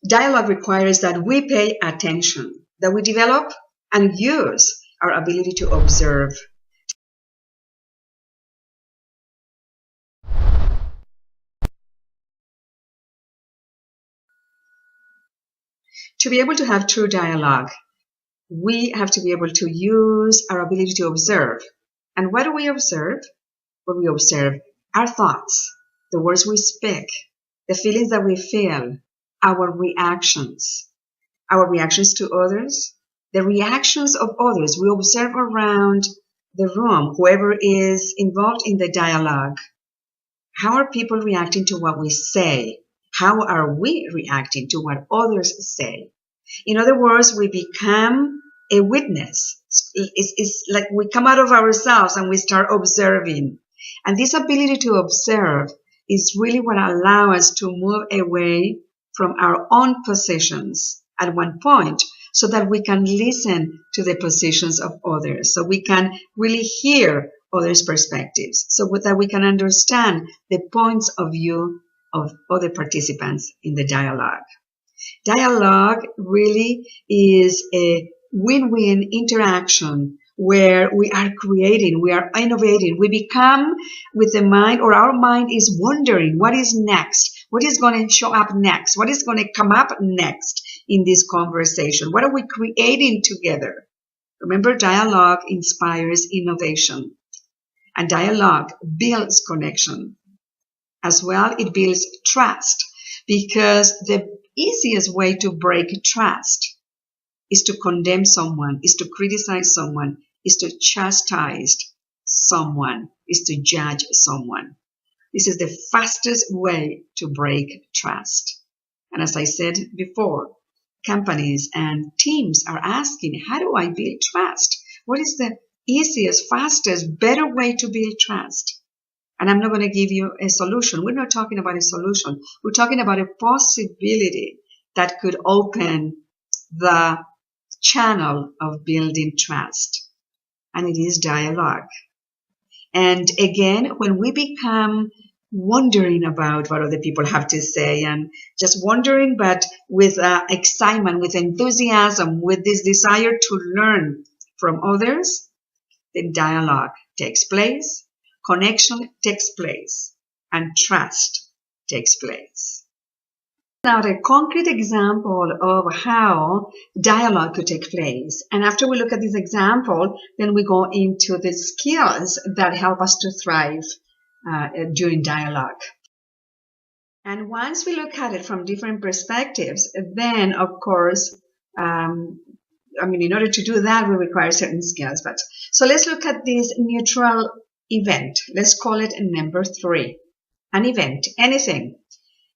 Dialogue requires that we pay attention, that we develop and use our ability to observe. To be able to have true dialogue, we have to be able to use our ability to observe. And what do we observe? Well, we observe our thoughts, the words we speak, the feelings that we feel, our reactions to others, the reactions of others. We observe around the room, whoever is involved in the dialogue. How are people reacting to what we say? How are we reacting to what others say? In other words, we become a witness. It's like we come out of ourselves and we start observing. And this ability to observe is really what allows us to move away from our own positions at one point so that we can listen to the positions of others, so we can really hear others' perspectives, so that we can understand the points of view of other participants in the dialogue. Dialogue really is a win-win interaction where we are creating, we are innovating, we become with the mind, or our mind is wondering what is next, what is going to show up next, what is going to come up next in this conversation, what are we creating together? Remember, dialogue inspires innovation, and dialogue builds connection. As well, it builds trust, because the easiest way to break trust is to condemn someone, is to criticize someone, is to chastise someone, is to judge someone. This is the fastest way to break trust. And as I said before, companies and teams are asking, how do I build trust? What is the easiest, fastest, better way to build trust? And I'm not going to give you a solution. We're not talking about a solution. We're talking about a possibility that could open the channel of building trust. And it is dialogue. And again, when we become wondering about what other people have to say, and just wondering, but with excitement, with enthusiasm, with this desire to learn from others, then dialogue takes place, connection takes place, and trust takes place. Now, a concrete example of how dialogue could take place. And after we look at this example, then we go into the skills that help us to thrive during dialogue. And once we look at it from different perspectives, then, of course, in order to do that, we require certain skills. So let's look at this neutral event. Let's call it number 3. An event, anything.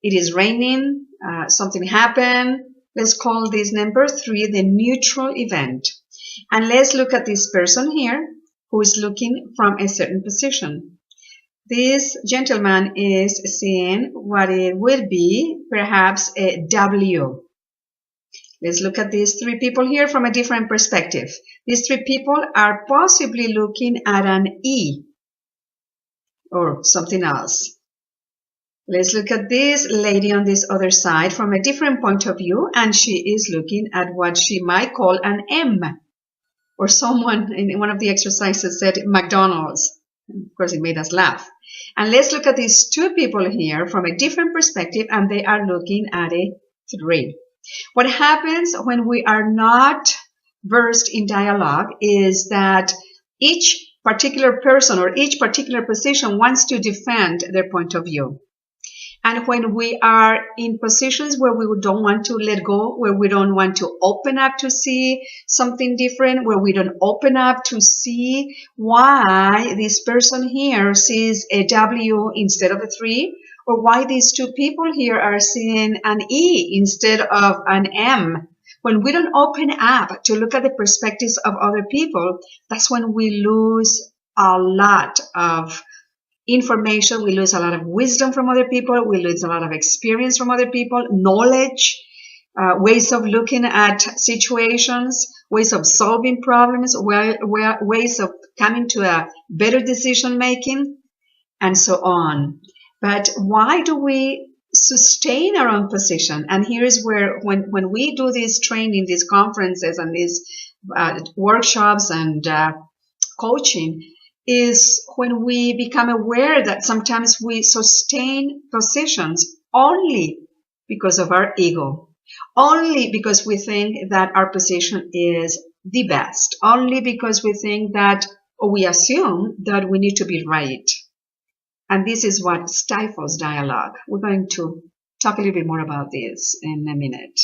It is raining, something happened. Let's call this number 3 the neutral event. And let's look at this person here who is looking from a certain position. This gentleman is seeing what it will be perhaps a W. Let's look at these 3 people here from a different perspective. These 3 people are possibly looking at an E or something else. Let's look at this lady on this other side from a different point of view, and she is looking at what she might call an M. Or someone in one of the exercises said McDonald's. Of course, it made us laugh. And let's look at these 2 people here from a different perspective, and they are looking at a 3. What happens when we are not versed in dialogue is that each particular person or each particular position wants to defend their point of view. And when we are in positions where we don't want to let go, where we don't want to open up to see something different, where we don't open up to see why this person here sees a W instead of a 3, or why these 2 people here are seeing an E instead of an M. When we don't open up to look at the perspectives of other people, that's when we lose a lot of information, we lose a lot of wisdom from other people, we lose a lot of experience from other people, knowledge, ways of looking at situations, ways of solving problems, ways of coming to a better decision making, and so on. But why do we sustain our own position. And here is where, when we do this training, these conferences and these workshops and coaching, is when we become aware that sometimes we sustain positions only because of our ego, only because we think that our position is the best, only because we think that, or we assume that we need to be right. And this is what stifles dialogue. We're going to talk a little bit more about this in a minute.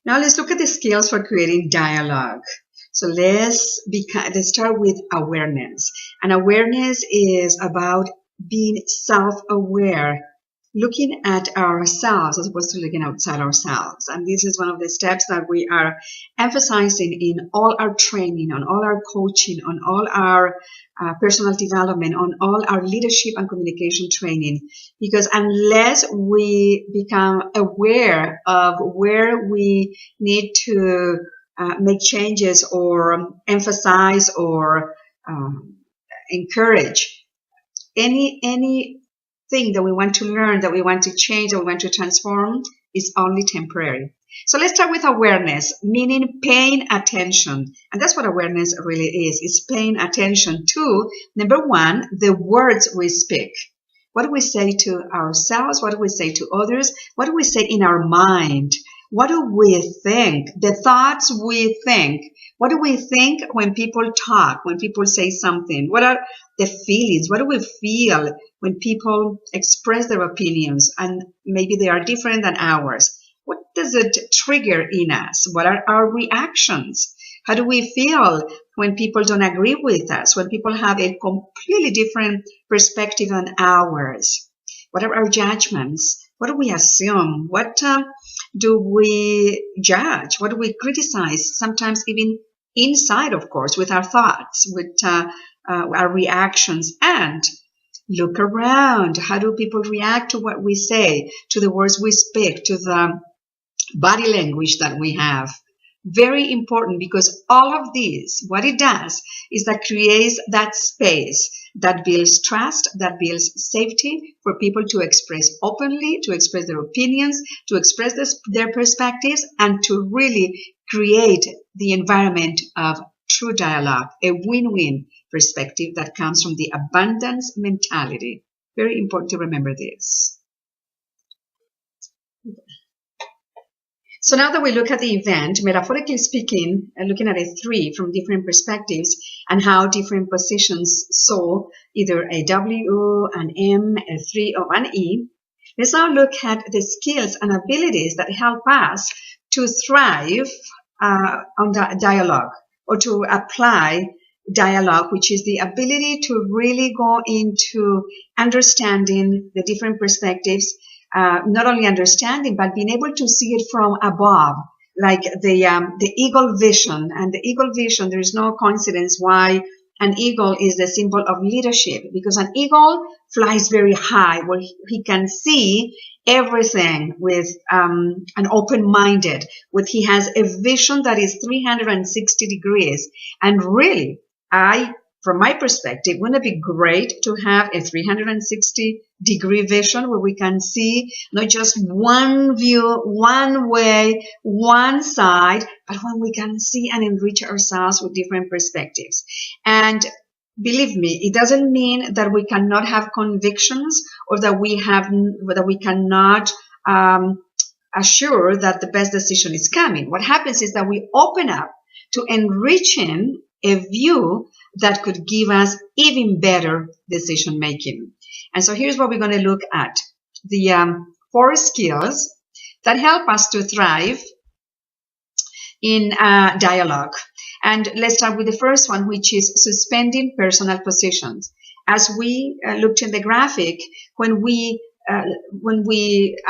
Now let's look at the skills for creating dialogue. So let's start with awareness. And awareness is about being self-aware, looking at ourselves as opposed to looking outside ourselves. And this is one of the steps that we are emphasizing in all our training, on all our coaching, on all our personal development, on all our leadership and communication training. Because unless we become aware of where we need to make changes or emphasize or encourage anything that we want to learn, that we want to change, that we want to transform, is only temporary. So let's start with awareness, meaning paying attention. And that's what awareness really is paying attention to, number one, the words we speak. What do we say to ourselves? What do we say to others? What do we say in our mind? What do we think? The thoughts we think. What do we think when people talk, when people say something? What are the feelings? What do we feel when people express their opinions and maybe they are different than ours? What does it trigger in us? What are our reactions? How do we feel when people don't agree with us, when people have a completely different perspective than ours? What are our judgments? What do we assume? What do we judge? What do we criticize? Sometimes even inside, of course, with our thoughts, with our reactions. And look around. How do people react to what we say, to the words we speak, to the body language that we have? Very important, because all of these, what it does is that creates that space that builds trust, that builds safety for people to express openly, to express their opinions, to express their perspectives, and to really create the environment of true dialogue, a win-win perspective that comes from the abundance mentality. Very important to remember this. So now that we look at the event, metaphorically speaking, looking at a three from different perspectives and how different positions saw either a W, an M, a 3, or an E, let's now look at the skills and abilities that help us to thrive on the dialogue, or to apply dialogue, which is the ability to really go into understanding the different perspectives, not only understanding, but being able to see it from above, like the eagle vision. And the eagle vision, there is no coincidence why an eagle is the symbol of leadership, because an eagle flies very high, where he can see everything with an open-minded, with he has a vision that is 360 degrees. And really, from my perspective, wouldn't it be great to have a 360-degree vision where we can see not just one view, one way, one side, but when we can see and enrich ourselves with different perspectives. And believe me, it doesn't mean that we cannot have convictions, or that we cannot assure that the best decision is coming. What happens is that we open up to enriching a view that could give us even better decision making. And so here's what we're going to look at. The 4 skills that help us to thrive in dialogue. And let's start with the first one, which is suspending personal positions. As we looked in the graphic, when we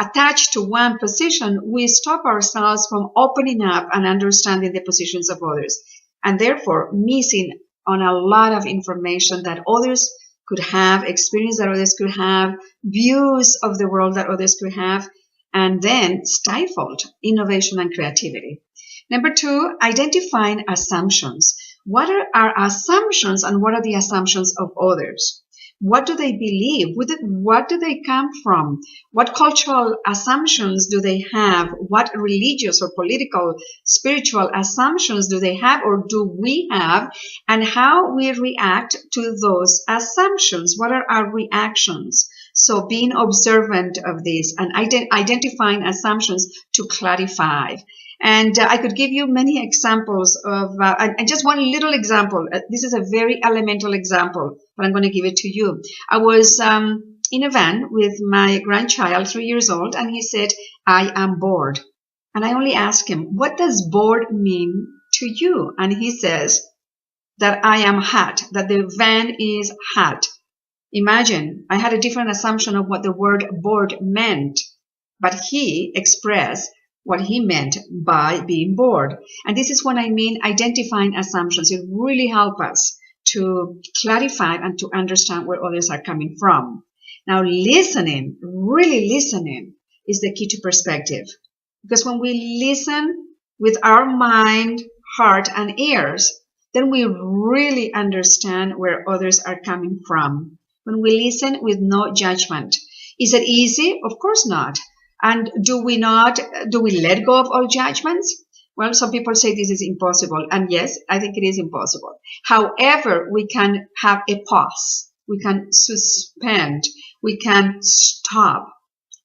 attach to one position, we stop ourselves from opening up and understanding the positions of others, and therefore missing on a lot of information that others could have, experience that others could have, views of the world that others could have, and then stifled innovation and creativity. Number 2, identifying assumptions. What are our assumptions and what are the assumptions of others? What do they believe? What do they come from? What cultural assumptions do they have? What religious or political, spiritual assumptions do they have or do we have? And how we react to those assumptions? What are our reactions? So being observant of this and identifying assumptions to clarify. And I could give you many examples of, and just one little example. This is a very elemental example, but I'm going to give it to you. I was in a van with my grandchild, 3 years old, and he said, I am bored. And I only asked him, what does bored mean to you? And he says that I am hot, that the van is hot. Imagine, I had a different assumption of what the word bored meant, but he expressed what he meant by being bored. And this is what I mean identifying assumptions. It really helps us to clarify and to understand where others are coming from. Now, listening, really listening, is the key to perspective. Because when we listen with our mind, heart, and ears, then we really understand where others are coming from. When we listen with no judgment. Is it easy? Of course not. And do we let go of all judgments? Well, some people say this is impossible. And yes, I think it is impossible. However, we can have a pause. We can suspend. We can stop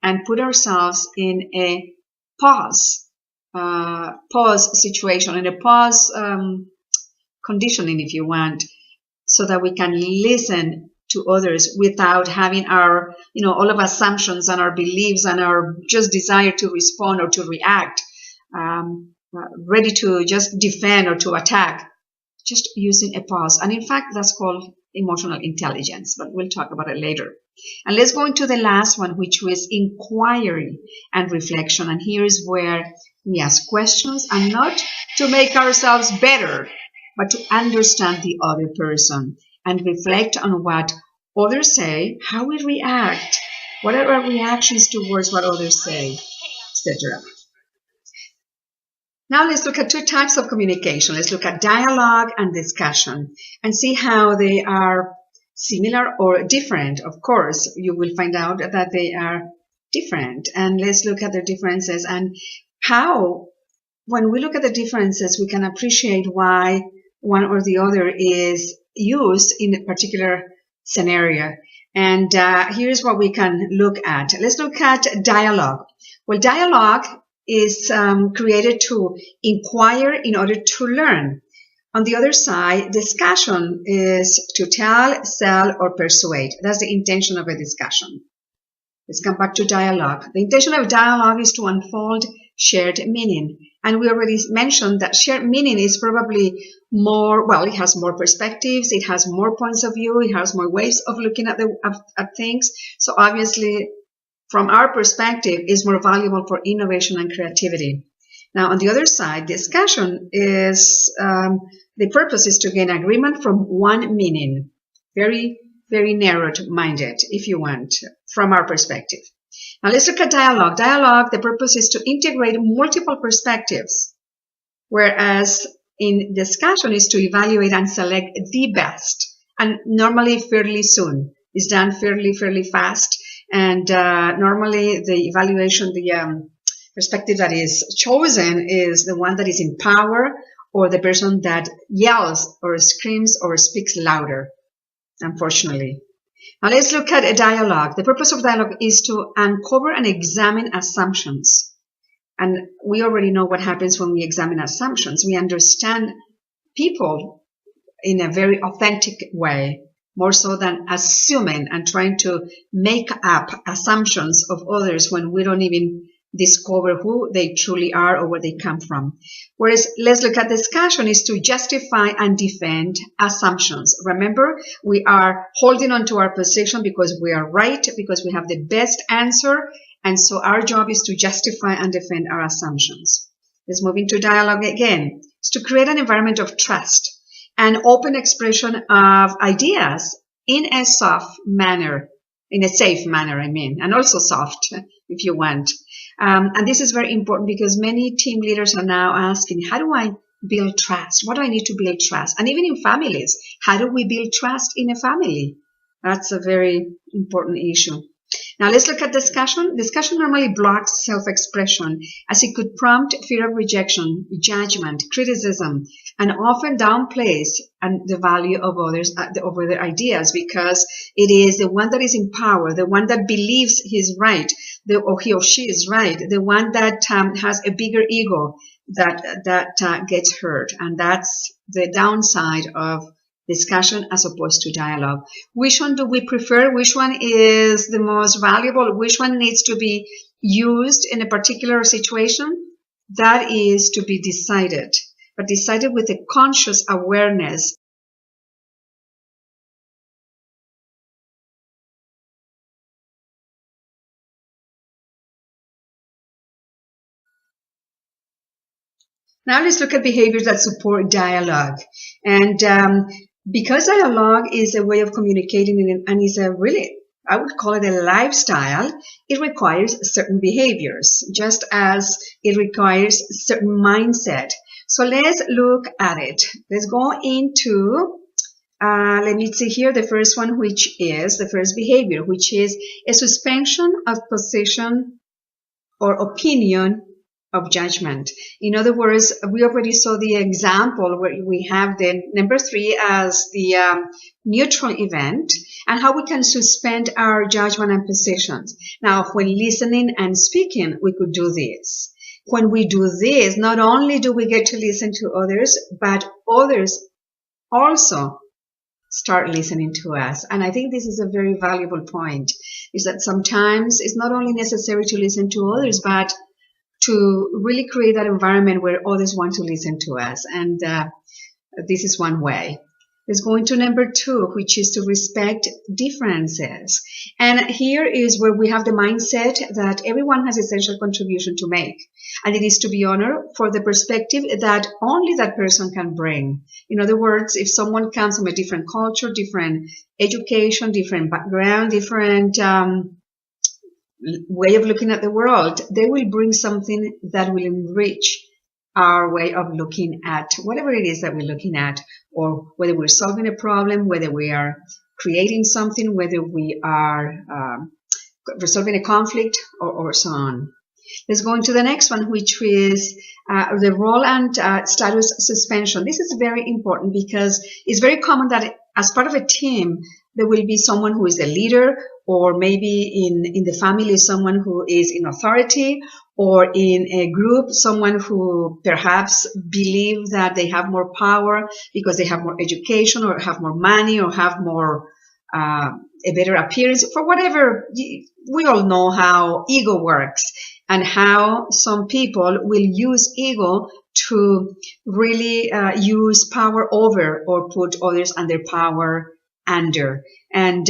and put ourselves in a pause situation, in a pause conditioning, if you want, so that we can listen to others without having our, all of assumptions and our beliefs and our just desire to respond or to react, ready to just defend or to attack, just using a pause. And in fact, that's called emotional intelligence, but we'll talk about it later. And let's go into the last one, which was inquiry and reflection. And here is where we ask questions, and not to make ourselves better, but to understand the other person and reflect on what others say, how we react, what are our reactions towards what others say, etc. Now let's look at two types of communication. Let's look at dialogue and discussion and see how they are similar or different. Of course, you will find out that they are different. And let's look at the differences and how, when we look at the differences, we can appreciate why one or the other is used in a particular scenario. And here's what we can look at. Let's look at dialogue. Well, dialogue is created to inquire in order to learn. On the other side, discussion is to tell, sell, or persuade. That's the intention of a discussion. Let's come back to dialogue. The intention of dialogue is to unfold shared meaning. And we already mentioned that shared meaning is probably more, well, it has more perspectives, it has more points of view, it has more ways of looking at things. So obviously, from our perspective, is more valuable for innovation and creativity. Now, on the other side, discussion is, the purpose is to gain agreement from one meaning. Very, very narrow-minded, if you want, from our perspective. Now, let's look at dialogue. Dialogue, the purpose is to integrate multiple perspectives, whereas in discussion is to evaluate and select the best, and normally fairly soon. It's done fairly fast, and normally the evaluation, the perspective that is chosen is the one that is in power, or the person that yells or screams or speaks louder, unfortunately. Now let's look at a dialogue. The purpose of dialogue is to uncover and examine assumptions. And we already know what happens when we examine assumptions. We understand people in a very authentic way, more so than assuming and trying to make up assumptions of others when we don't even discover who they truly are or where they come from. Whereas let's look at discussion is to justify and defend assumptions. Remember, we are holding on to our position because we are right, because we have the best answer, and so our job is to justify and defend our assumptions. Let's move into dialogue again. It's to create an environment of trust and open expression of ideas in a soft manner, in a safe manner, and also soft if you want. And this is very important because many team leaders are now asking, how do I build trust? What do I need to build trust? And even in families, how do we build trust in a family? That's a very important issue. Now let's look at discussion. Discussion normally blocks self-expression as it could prompt fear of rejection, judgment, criticism, and often downplays the value of others, of other ideas, because it is the one that is in power, the one that believes he's right, or he or she is right, the one that has a bigger ego that gets hurt, and that's the downside of discussion as opposed to dialogue. Which one do we prefer? Which one is the most valuable? Which one needs to be used in a particular situation? That is to be decided, but decided with a conscious awareness. Now let's look at behaviors that support dialogue. And because dialogue is a way of communicating and is a really, I would call it a lifestyle, it requires certain behaviors, just as it requires certain mindset. So let's look at it. Let's go into, let me see here, the first one, which is the first behavior, which is a suspension of position or opinion of judgment. In other words, we already saw the example where we have the number 3 as the neutral event, and how we can suspend our judgment and positions. Now, when listening and speaking, we could do this. When we do this, not only do we get to listen to others, but others also start listening to us. And I think this is a very valuable point, is that sometimes it's not only necessary to listen to others, but to really create that environment where others want to listen to us. And this is one way. Let's go into number 2, which is to respect differences. And here is where we have the mindset that everyone has essential contribution to make. And it is to be honored for the perspective that only that person can bring. In other words, if someone comes from a different culture, different education, different background, different way of looking at the world, they will bring something that will enrich our way of looking at whatever it is that we're looking at, or whether we're solving a problem, whether we are creating something, whether we are resolving a conflict, or so on. Let's go into the next one, which is the role and status suspension. This is very important because it's very common that as part of a team, there will be someone who is a leader, or maybe in the family, someone who is in authority, or in a group, someone who perhaps believe that they have more power because they have more education, or have more money, or have more a better appearance, for whatever. We all know how ego works, and how some people will use ego to really use power over, or put others under power under. And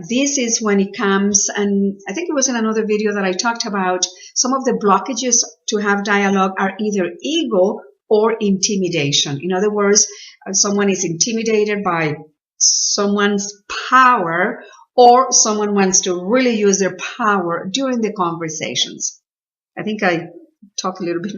this is when it comes, and I think it was in another video that I talked about, some of the blockages to have dialogue are either ego or intimidation. In other words, someone is intimidated by someone's power, or someone wants to really use their power during the conversations. I think I talked a little bit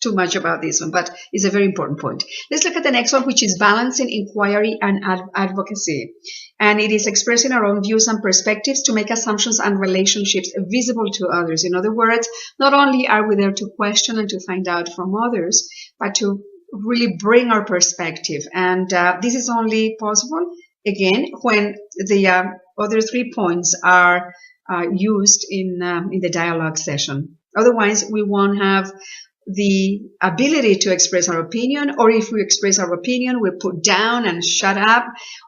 too much about this one, but it's a very important point. Let's look at the next one, which is balancing inquiry and advocacy. And it is expressing our own views and perspectives to make assumptions and relationships visible to others. In other words, not only are we there to question and to find out from others, but to really bring our perspective. And this is only possible, again, when the other 3 points are used in the dialogue session. Otherwise, we won't have the ability to express our opinion, or if we express our opinion, we're put down and shut up,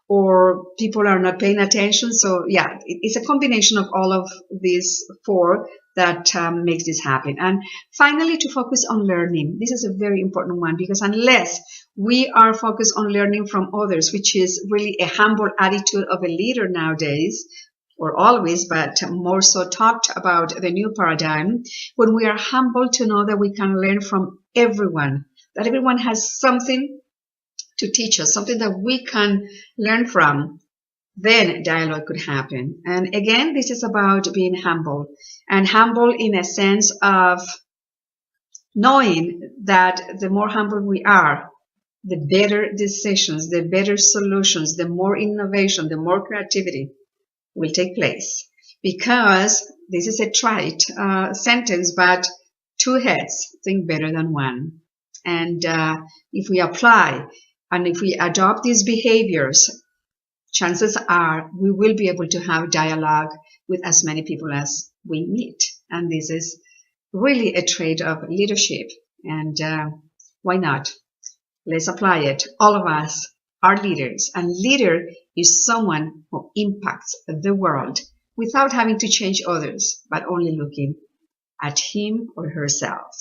or people are not paying attention. So yeah, it's a combination of all of these 4 that makes this happen. And finally, to focus on learning. This is a very important one, because unless we are focused on learning from others, which is really a humble attitude of a leader nowadays, or always, but more so talked about the new paradigm, when we are humble to know that we can learn from everyone, that everyone has something to teach us, something that we can learn from, then dialogue could happen. And again, this is about being humble, and humble in a sense of knowing that the more humble we are, the better decisions, the better solutions, the more innovation, the more creativity will take place. Because this is a trite sentence, but two heads think better than one. And if we apply and if we adopt these behaviors, chances are we will be able to have dialogue with as many people as we meet. And this is really a trait of leadership. And why not? Let's apply it. All of us are leaders. And leader is someone who impacts the world without having to change others, but only looking at him or herself.